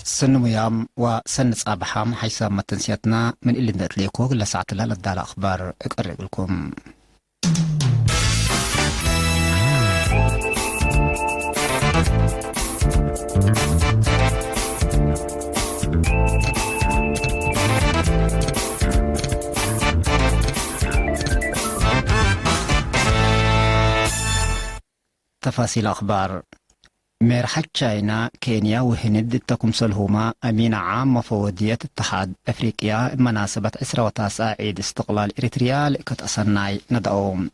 سنميام وسن صباحام حيث ما تنسيتنا من اللي ندتليكو لساعة الدال أخبار أقرب لكم. تفاصيل أخبار. ميرحة تشاينا كينيا وهند تكمسلهما أمين عام مفوضية اتحاد أفريقيا بمناسبة 19 عيد استقلال إريتريا لكتأصناي ندعوم.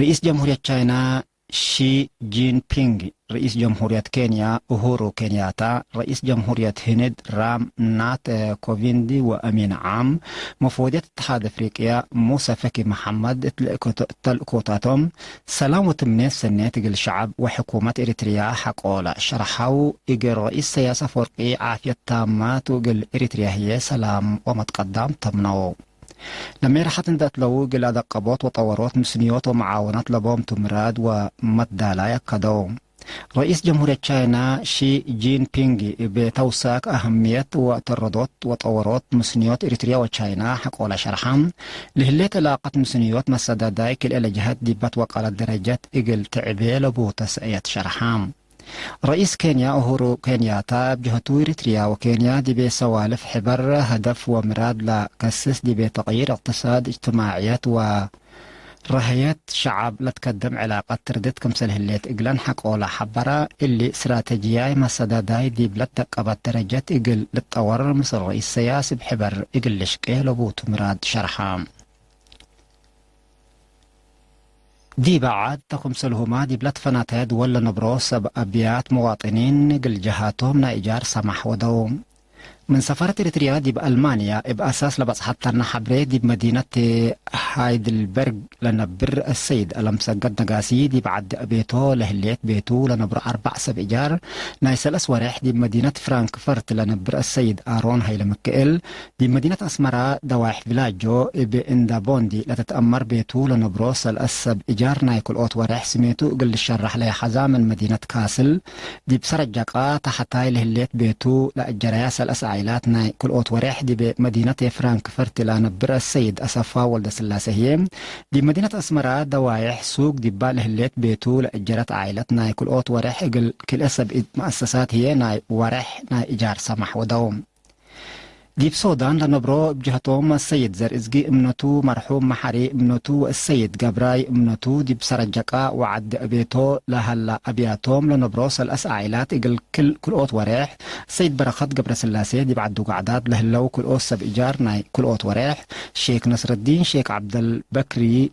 رئيس جمهورية تشاينا شي جين بينغ، رئيس جمهورية كينيا أوهورو كينياتا، رئيس جمهورية هند رام نات كوفيندي وأمين عام مفوضية اتحاد أفريقيا موسى فكي محمد تلقوتاتهم سلام وتمنيت سنة الشعب وحكومة إريتريا حقولا شرحوا إجر رئيس سياسة فرقي عافية تامات وقل إريتريا هي سلام ومتقدم تمنو. لما راح تندت لو قل دقبات وطورات مسنيات ومعاونات لبوم تمراد ومدالا يكدوم. رئيس جمهورية تشاينا شي جين بينغ بتوثيق أهمية وتردد وتطورات مسنيات إريتريا وتشاينا حقولا شرحام لهليت علاقة مسنيات مسادة دايك الجهات ديبات وقال درجات إقل تعبيل بوتسأية شرحام. رئيس كينيا أوهورو كينياتا بجهتو إريتريا وكينيا دي بسوالف حبر هدف ومراد لكسس دي بتغيير اقتصاد اجتماعيات ورهيات شعب لتقدم علاقات تردد كمسل هليت إقلان حق أولا حبرا اللي استراتيجياي مسادة داي دي بلتك أبا درجات إقل للتطور مصر رئيس سياسي بحبر إقل لشكيه لبوت مراد شرحام. دي بعد تخمسلهما دي بلاد فناتاد ولا نبروس أبيات مواطنين قل جهاتهم نائجار سمح ودوم. من سفارة إريتريا دي بألمانيا بأساس لبس حتى نحبري دي بمدينة هايدلبرغ لنبر السيد ألمسجد نقاسي دي بعد بيتو لهليت بيتو لنبر 4 سبعجار نايسلس وريح دي بمدينة فرانكفرت لنبر السيد آرون هايل مكئل دي مدينة أسمرا دواح فيلاجو بإندابوندي لتتأمر بيتو لنبروس الأسب إجار نايكل أوت وريح سميتو قل الشرح لي حزام من مدينة كاسل دي بسرجاقا تحتاي لهليت بيتو لأجرياس الأسعي عائلاتنا كل أوت وريح دي بمدينة فرانكفرت لنبر السيد أسفا ولد سلاسة دي مدينة أسمرا دوايح سوق دي بالهليت بيتو لأجرت عائلتنا كل أوت وريح كل أسب مؤسسات هي ناي وريح ناي إيجار سمح ودوم. دي بسودان لنبرو بجهتهم السيد زرزقي امنتو مرحوم محري امنتو السيد قبراي امنتو دي بسرجقا وعد ابيتو لهلا ابياتهم لنبروس الاسعيلات اقل كل اوت وريح السيد برخت قبر سلاسي دي بعدو قعدات لهلو كل اوت سب ايجار ناي كل اوت وريح شيخ نصر الدين شيخ عبد البكري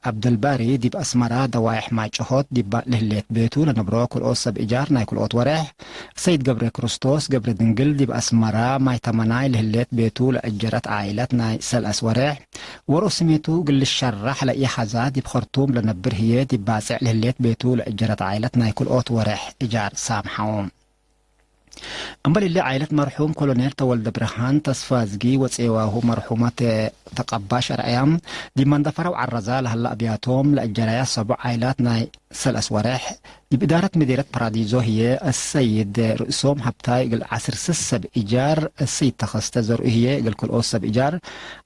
عبد الباري دي بأسمرا دوايح ماي شهود دي لهليت بيتو لنبرو كل أوس بإيجار ناي كل أوت وريح سيد قبر كروستوس قبر دنقل دي بأسمرا ماي تمناي لهليت بيتو لأجرت عائلات ناي سلأس وريح ورسميتو قل الشرح لأي حزا دي بخرطوم لنبر هي دي باسع لهليت بيتو لأجرت عائلات ناي كل أوت وريح إيجار سامحوم. أمبل اللي عائلة مرحوم كولونيل تولد برهان تصفازقي وصيواه مرحومة تقباش رأيام دي من دفروا عالرزال هلا أبياتهم لأجرايا 7 عائلات ناي سلأس وريح دي بإدارة مديرة براديزو هي السيد رئيسهم هبتاي قل عسر سسب إيجار السيد تخستزر هي قل كل أوس بإيجار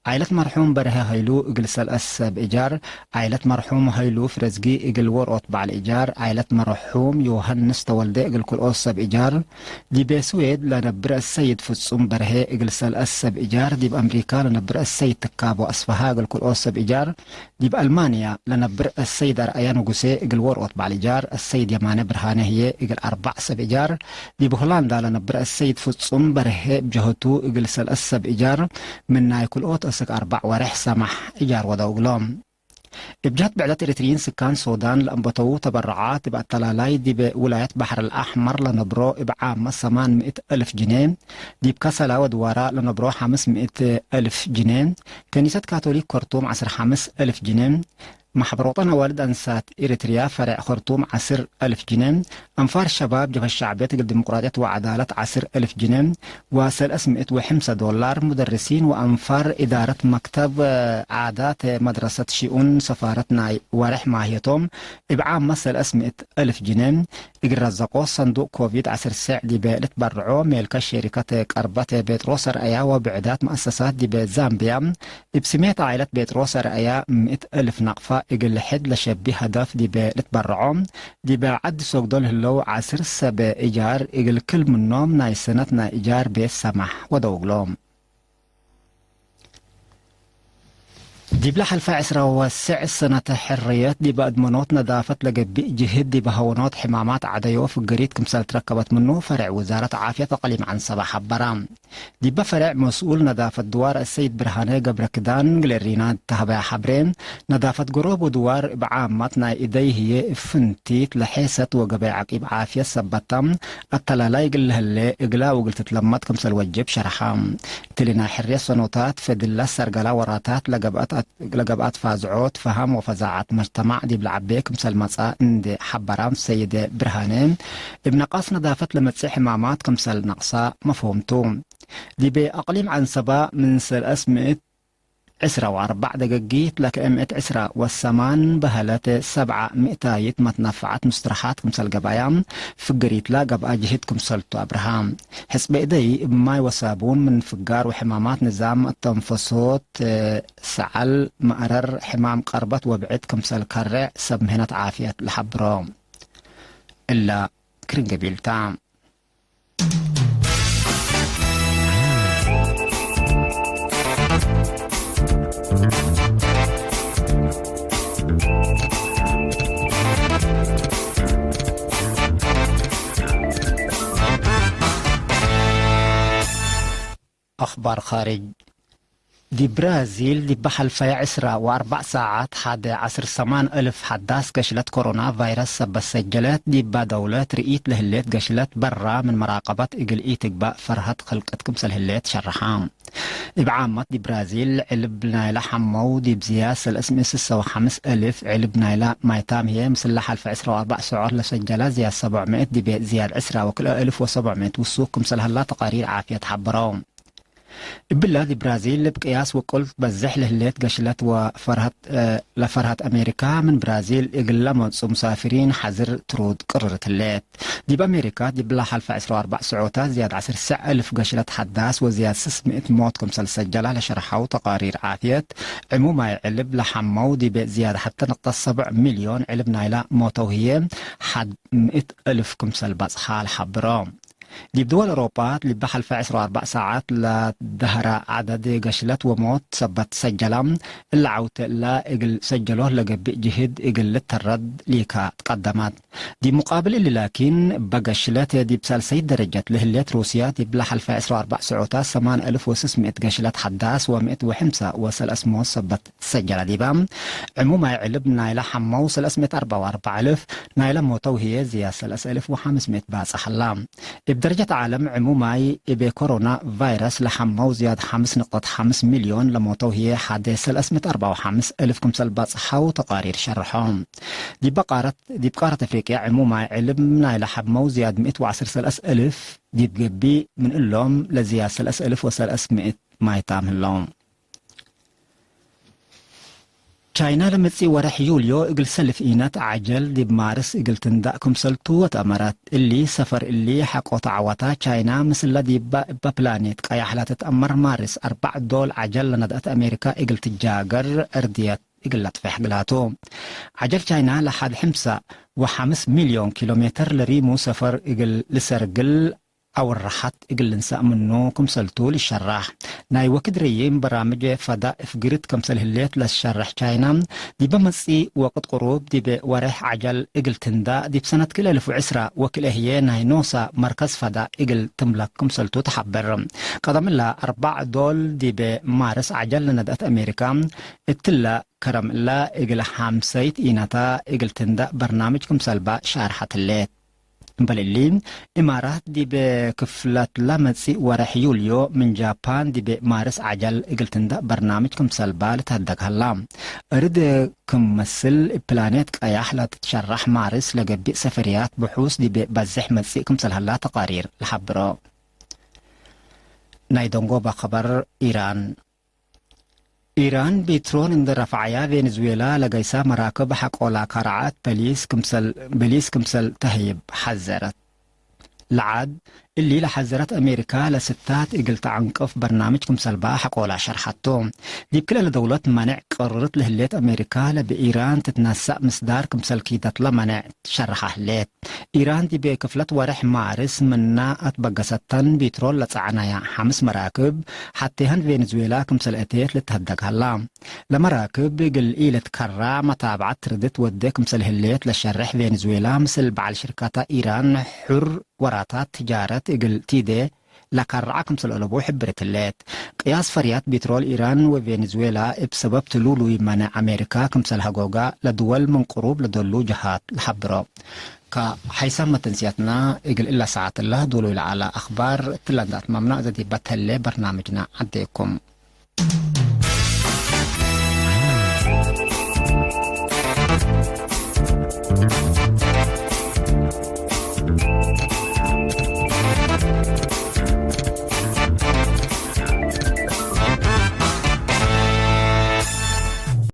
عائلة مرحوم برها هيلو قل سلأس بإيجار عائلة مرحوم هيلو فرزقي قل ورقط بعد الإيجار عائلة مرحوم يوهنس تولد قل كل أوس بإيجار دي بسويد لنبر السيد فتصوم برها قل سلأس بإيجار دي بأمريكا لنبر السيد تكابو أصفها قل كل أوس بإيجار دي بألمانيا لنبر السيد رأيان وقسي قل ورقط بعد الإيجار السيد يماني برهانه هي إقل 4 سبإيجار دي بهولندا لنبر السيد فتصم بره بجهتو إقل سلأس سبإيجار من نايكل أوت أسك 4 ورح سمح إيجار ودوغلوم. بجهت بعدات إريتريين سكان سودان لأنبطو تبرعات بأطلالاي دي بولايات بحر الأحمر لنبرو بعام 800 ألف جنيه دي بكسلا ودوارا لنبرو 500 ألف جنيه كنيسة كاثوليك كرتوم 5 ألف جنيه محبروطنا والد أنسات إريتريا فرع خرطوم 10,000 جنيه أنفار الشباب جبهة الشعبية الديمقراطية وعدالة 10,000 جنيه وسل أسمئة $5 مدرسين وأنفار إدارة مكتب عادات مدرسة شؤون سفارتنا ورح ماهيتهم بعام مثل أسمئة 1000 جنيه إجر رزقو صندوق كوفيد 19 دي بتبرعو ملك شركة قربت بيتروس رأيا وبعدات مؤسسات دي بزامبيا بسميت عائلة بيتروس رأيا 100,000 نقفة إجر لحد لشبه هدف دي بتبرعو دي بعد سوق دول هلو 10 سبا إيجار إجر كل منهم ناي سنتنا إيجار بيت سمح ودوغلوم دي بلح الفاعسرة وسع سنة حريات دي بأدمنوت نظافة لقبي جهد دي بهونات حمامات عديو في القريد كمسال تركبت منه فرع وزارة عافية تقليم عن صباح برام دي بفرع مسؤول نظافة دوار السيد برهاني قبر كدان قلرينات تهبا حبرين نظافة قروب ودوار بعامتنا إيديه هي فنتيت لحيست وقبي عقيب عافية سبتم التلالاي قل هالي إقلا وقلت تلمت كمسال وجب شرحام تلنا حرية سنوتات فدلا سرقلا وراتات لقبات فازعوت فهم وفزاعات مجتمع دي بالعبيك مثل مساء عند حبرام سيد برهانين ابن قاس نظافة لمتسي حمامات كمثل نقصاء مفهومتو دي بأقليم عن سبا من سل أسمئة 4 دقيقة لك أمئة 10 والثمان بهلات 700 متنفعات مسترحات كمسل قبايام فقريت لا قبا جهدكم سلطو أبراهام حسب إيدي بماي وصابون من فقار وحمامات نظام التنفسوت سعل مقرر حمام قربت وبعد كمسل كرع سب مهنة عافية لحبرام إلا كرنقبيل تام أخبار خارج دي برازيل دي بحل في 10 و4 ساعات حد 10,000 حداث قشلت كورونا فيروس سب سجلت دي بدولات رئيت لهليت قشلت برا من مراقبة إقل إيتقباء فرهت خلقتكم سلهليت شرحام بعامة دي برازيل علب نايلة حمو دي بزياس الاسم 5,000 علب نايلة مايتام هي مسلحة في 10 و4 ساعات لسجلة زياد 700 دي زياد 10 وكل 1700 والسوق مسلها تقارير عافية حبراهم بلاد برازيل بقياس وقلت بزح لهليت قشلت وفرهت لفرهت أمريكا من برازيل إقل مسافرين حذر ترود قررت الليت دي بأمريكا دي بلا حلفة 10 و4 ساعات زياد 10,000 قشلت حداث وزياد 600 موت كمسل سجلة لشرحوا تقارير عافية عموما علب لحمو دي بزياد حتى نقطة 7 مليون علب نايلة موتوهية حد 100,000 كمسل بس حال حبرام دي بدول أوروبا اللي بحل في 10 و4 ساعات لدهر عدد قشلت وموت سبت سجلم إلا عوت لا إقل سجلوه لقب جهد إقل الترد ليكا تقدمت دي مقابل اللي لكن بقشلت دي بسال سيد درجة لهليت روسيا دي بلحل في 10 و4 ساعات 8,600 قشلت حداث و105 وسل أسمو سبت سجل دي بام عموما علب نايلة حمو وصل أسمت 4,000 نايلة موتوهية زيادة 3,500 باس حلام بدرجة عالم عموماي بكورونا فيروس لحمو زياد 5.5 مليون لموتو هي حادثة الأسمة 4,500 كمسل باصحة تقارير شرحهم دي بقارة أفريقيا عموما علمنا لحمو زياد 110,000 دي بقبي من اللوم لزياد 3,500 ما يتعمل اللوم تشاينا لمتسي ورح يوليو اقل سلف اينات عجل دي بمارس اقل تندأكم سلطو وتأمرات اللي سفر اللي حقو تعواتا تشاينا مثل دي ببلانيت قايا حالات تأمر مارس 4 دول عجل لندأت امريكا اقل تجاقر ارديات اقل لطفح قلاتو عجل تشاينا لحد 5 مليون كيلومتر لريمو سفر اقل لسرقل أو الرحت إقل نساء منو كمسلتو للشراح ناي وكد ريم برامج فضاء فقرت كمسل هليت للشرح تشاينا دي بمسي وقت قروب دي بورح عجل إقل تندا دي بسنة كل 1010 وكل هي ناي نوسا مركز فضاء إقل تملك كمسلتو تحبر قدم الله 4 دول دي بمارس عجل لندأت أمريكا اتلا كرم الله إقل حامسيت إيناتا إقل تندا برنامج كمسل شارحة الليت بللين إمارات دي بكفلات لامتسي ورح يوليو من جابان دي بمارس عجل إقلتندا برنامج كم سلبال تهدك هلام أريد كم مثل بلانيت قياح لا تتشرح مارس لقبي سفريات بحوث دي بزح متسي كم سلهلا تقارير لحبرو نايدونغو بخبر إيران إيران بيترون إن رفعيا فنزويلا لقيسا مراكب حقولا كرعات بليس كمسل تهيب حذرت العاد اللي لحذرت أمريكا لستات إقلت عنقف برنامج كمسل باحق ولا شرحتهم دي بكل دولة منع قررت لهليت أمريكا بإيران تتنسق مصدار كمسل كيدت لمنع شرحه ليت إيران دي بكفلت ورح مارس منا أتبقستن بيترول لتعنايا 5 مراكب حتى هن فنزويلا كمسل أتيت لتهدق هلا لمراكب قل إيلة كرا متابعة تردت ودي كمسل هليت لشرح فنزويلا مثل بعض شركات إيران حر وراتات تجارة إقل تيدي لكرعا كمسل ألبو حبرت الليت قياس فريات بترول إيران وفنزويلا بسبب تلولو يمانع أمريكا كمسل هقوقا لدول من قروب لدولو جهات لحبرو كحيثما تنسيتنا إقل إلا ساعات الله دولو على أخبار تلاندات ممنوع ذاتي بتهلي برنامجنا عديكم